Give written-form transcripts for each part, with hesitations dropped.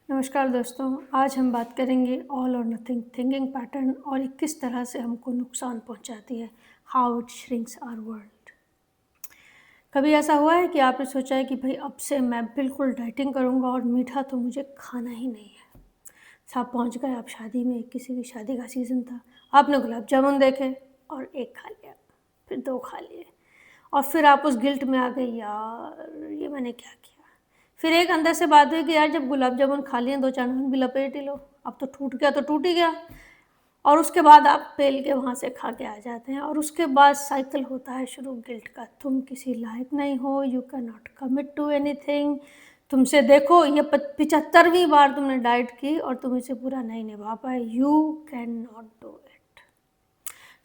नमस्कार दोस्तों, आज हम बात करेंगे ऑल और नथिंग थिंकिंग पैटर्न और ये किस तरह से हमको नुकसान पहुंचाती है। How it shrinks our world. कभी ऐसा हुआ है कि आपने सोचा है कि भाई अब से मैं बिल्कुल डाइटिंग करूंगा और मीठा तो मुझे खाना ही नहीं है। साहब पहुंच गए आप शादी में, किसी की शादी का सीज़न था, आपने गुलाब जामुन देखे और एक खा लिया, फिर दो खा लिए और फिर आप उस गिल्ट में आ गए, यार ये मैंने क्या किया। फिर एक अंदर से बात हुई कि यार जब गुलाब जामुन खा लिए, दो चार भी लपेट ही लो, अब तो टूट गया तो टूट ही गया। और उसके बाद आप पेल के वहाँ से खा के आ जाते हैं और उसके बाद साइकिल होता है शुरू गिल्ट का। तुम किसी लायक नहीं हो, you can not commit to anything. तुमसे देखो ये 75वीं बार तुमने डाइट की और तुम इसे पूरा नहीं निभा पाए। You can not do it.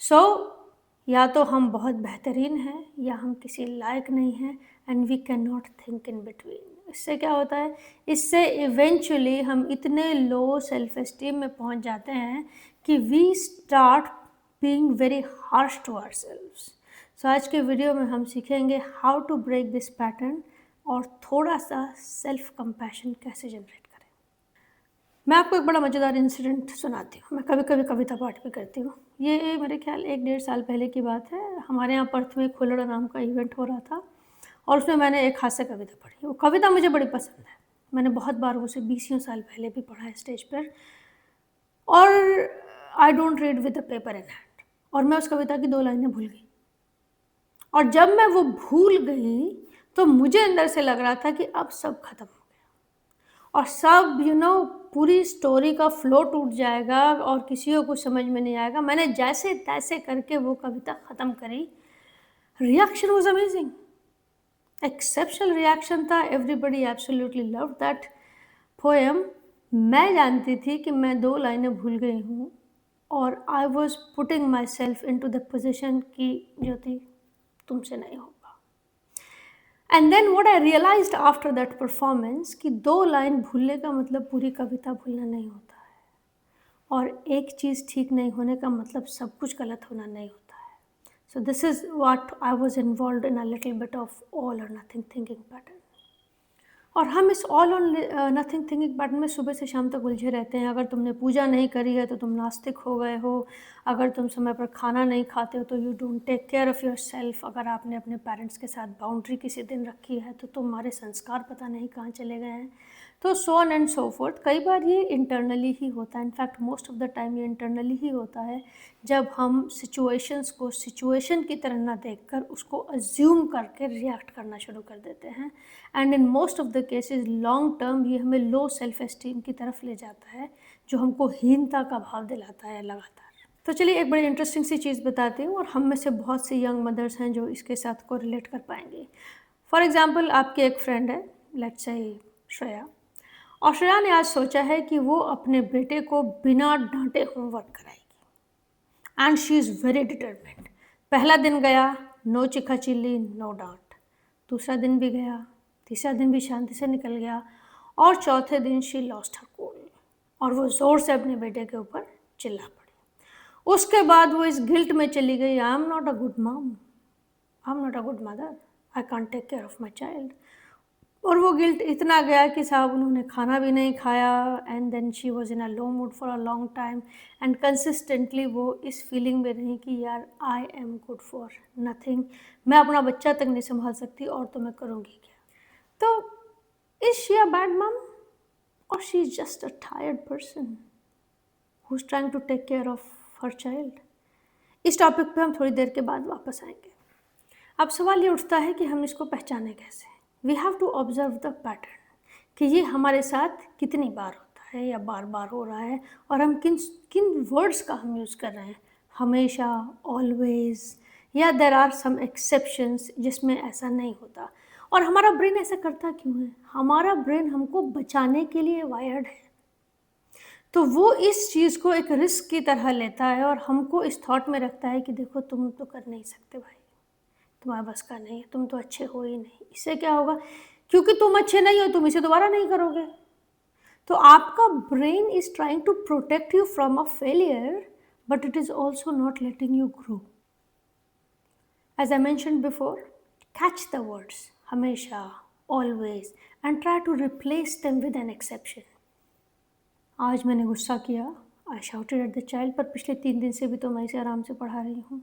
So या तो हम बहुत बेहतरीन हैं या हम किसी लायक नहीं हैं, and we can not think in between. इससे क्या होता है, इससे इवेंचुअली हम इतने लो सेल्फ एस्टीम में पहुंच जाते हैं कि we start being very harsh to ourselves. So आज के वीडियो में हम सीखेंगे how to break this pattern और थोड़ा सा सेल्फ कंपैशन कैसे जनरेट करें। मैं आपको एक बड़ा मज़ेदार इंसिडेंट सुनाती हूँ। मैं कभी कभी कविता पाठ भी करती हूँ। ये मेरे ख्याल 1-1.5 साल पहले की बात है। हमारे यहाँ पर्थ में खुल्लड़ नाम का इवेंट हो रहा था और उसमें मैंने एक हास्य कविता पढ़ी। वो कविता मुझे बड़ी पसंद है, मैंने बहुत बार उसे 20 साल पहले भी पढ़ा है स्टेज पर। और I don't read with the paper in hand. और मैं उस कविता की 2 लाइनें भूल गई। और जब मैं वो भूल गई तो मुझे अंदर से लग रहा था कि अब सब खत्म हो गया और सब पूरी स्टोरी का फ्लो टूट जाएगा और किसी को कुछ समझ में नहीं आएगा। मैंने जैसे तैसे करके वो कविता ख़त्म करी। Reaction was amazing, exceptional reaction था। Everybody absolutely love that poem. मैं जानती थी कि मैं 2 लाइनें भूल गई हूँ और I was putting myself into the position की ज्योति तुमसे नहीं होगा। And then what I realised after that performance कि 2 लाइन भूलने का मतलब पूरी कविता भूलना नहीं होता है, और एक चीज़ ठीक नहीं होने का मतलब सब कुछ गलत होना नहीं होता है। So this is what I was involve in a little bit of all और नथिंग थिंकिंग पैटर्न। और हम इस all on nothing thinking pattern में सुबह से शाम तक उलझे रहते हैं। अगर तुमने पूजा नहीं करी है तो तुम नास्तिक हो गए हो। अगर तुम समय पर खाना नहीं खाते हो तो you don't take care of yourself. अगर आपने अपने पेरेंट्स के साथ बाउंड्री किसी दिन रखी है तो तुम्हारे संस्कार पता नहीं कहाँ चले गए हैं। तो so on and so fourth. कई बार ये इंटरनली ही होता है, in fact most of the time ये इंटरनली ही होता है, जब हम सिचुएशंस को सिचुएशन की तरह ना देखकर उसको अज्यूम करके रिएक्ट करना शुरू कर देते हैं। And in most of the cases long term ये हमें लो सेल्फ एस्टीम की तरफ ले जाता है, जो हमको हीनता का भाव दिलाता है लगातार। तो चलिए एक बड़ी इंटरेस्टिंग सी चीज़ बताती हूँ और हम में से बहुत सी यंग मदर्स हैं जो इसके साथ को रिलेट कर पाएंगी। फॉर एग्ज़ाम्पल आपकी एक फ्रेंड है, लेट्स से श्रेया, और श्रेया ने आज सोचा है कि वो अपने बेटे को बिना डांटे होमवर्क कराएगी and she is very determined. पहला दिन गया, नो चिखा चिल्ली, नो डांट। दूसरा दिन भी गया, तीसरा दिन भी शांति से निकल गया और चौथे दिन शी लॉस्ट हर कूल और वो ज़ोर से अपने बेटे के ऊपर चिल्ला पड़ी। उसके बाद वो इस गिल्ट में चली गई, I am not a good mom, I am not a good mother, I can't take care of my child. और वो गिल्ट इतना गया कि साहब उन्होंने खाना भी नहीं खाया and then she was in a low mood for a long time and consistently वो इस फीलिंग में रही कि यार I am good for nothing. मैं अपना बच्चा तक नहीं संभाल सकती और तो मैं करूँगी क्या। तो is she a bad mum और she is just a tired person who is trying to take care of her child. इस टॉपिक पे हम थोड़ी देर के बाद वापस आएंगे। अब सवाल ये उठता है कि हम इसको पहचानें कैसे। We have to observe the pattern कि ये हमारे साथ कितनी बार होता है या बार बार हो रहा है और हम किन किन वर्ड्स का हम यूज़ कर रहे हैं, हमेशा, ऑलवेज, या देर आर सम एक्सेप्शंस जिसमें ऐसा नहीं होता। और हमारा ब्रेन ऐसा करता क्यों है? हमारा ब्रेन हमको बचाने के लिए वायर्ड है। तो वो इस चीज़ को एक रिस्क की तरह लेता है और हमको इस थॉट में रखता है कि देखो तुम तो कर नहीं सकते भाई, तुम्हारे बस का नहीं है, तुम तो अच्छे हो ही नहीं। इससे क्या होगा? क्योंकि तुम अच्छे नहीं हो तुम इसे दोबारा नहीं करोगे। तो आपका brain is trying to protect you from a failure, but it is also not letting you grow. As I mentioned before, catch the words हमेशा, always, and try to replace them with an exception. आज मैंने गुस्सा किया, I shouted at the child, पर पिछले 3 दिन से भी तो मैं इसे आराम से पढ़ा रही हूँ।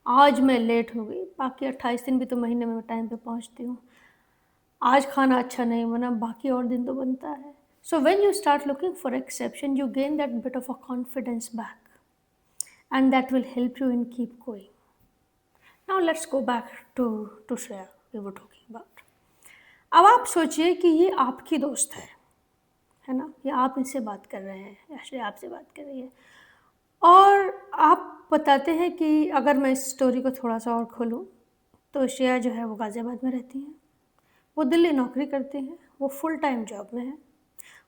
आज मैं लेट हो गई, बाकी 28 दिन भी तो महीने में मैं टाइम पे पहुँचती हूँ। आज खाना अच्छा नहीं बना, बाकी और दिन तो बनता है। So when you start looking for exception, you gain that bit of a confidence back, and that will help you in keep going. Now let's go back to Shreya we were talking about. अब आप सोचिए कि ये आपकी दोस्त है ना? या आप इनसे बात कर रहे हैं, या श्रेया आपसे बात कर रही है, और आप बताते हैं कि अगर मैं इस स्टोरी को थोड़ा-सा और खोलूँ, तो श्रेया जो है वो गाज़ियाबाद में रहती हैं, वो दिल्ली नौकरी करती हैं, वो फुल टाइम जॉब में हैं।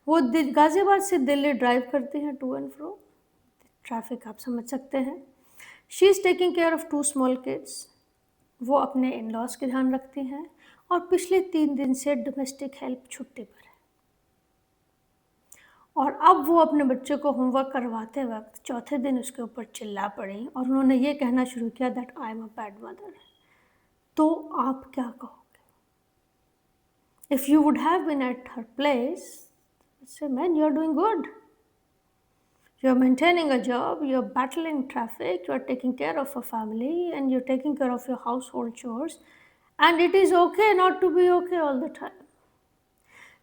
वो गाज़ियाबाद से दिल्ली ड्राइव करती हैं टू एंड फ्रो, ट्रैफिक आप समझ सकते हैं। She is taking care of 2 small kids, वो अपने इन लॉज़ का ध्यान रखती हैं, और पिछले 3 दिन से डोमेस्टिक हेल्प छुट्टी पर है। और अब वो अपने बच्चे को होमवर्क करवाते वक्त चौथे दिन उसके ऊपर चिल्ला पड़ी, और उन्होंने ये कहना शुरू किया that I am a bad mother. तो आप क्या कहोगे? If you would have been at her place, say man, you're doing good, you're maintaining a job, you're battling traffic, you're taking care of a family, and you're taking care of your household chores, and it is okay not to be okay all the time.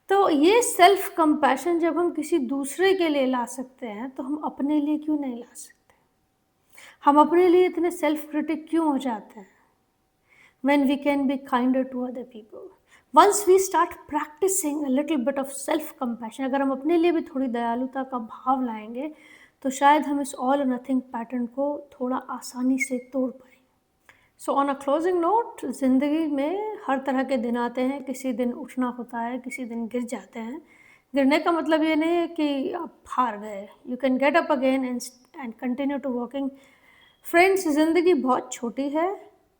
तो ये self compassion जब हम किसी दूसरे के लिए ला सकते हैं, तो हम अपने लिए क्यों नहीं ला सकते? हम अपने लिए इतने सेल्फ क्रिटिक क्यों हो जाते हैं? When we can be kinder to other people. Once we start practicing a little bit of self-compassion, अगर हम अपने लिए भी थोड़ी दयालुता का भाव लाएंगे, तो शायद हम इस all or nothing पैटर्न को थोड़ा आसानी से तोड़ पाएँ। So on a closing note, ज़िंदगी में हर तरह के दिन आते हैं, किसी दिन उठना होता है, किसी दिन गिर जाते हैं। गिरने का मतलब ये नहीं है कि आप हार गए, you can get up again and continue to walking. Friends, ज़िंदगी बहुत छोटी है,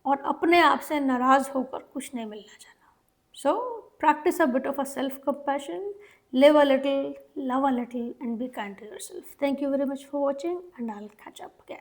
और अपने आप से नाराज़ होकर कुछ नहीं मिलना जाना। So practise a bit of a self compassion, live a little, love a little, and be kind to yourself. Thank you very much for watching, and I will catch up again.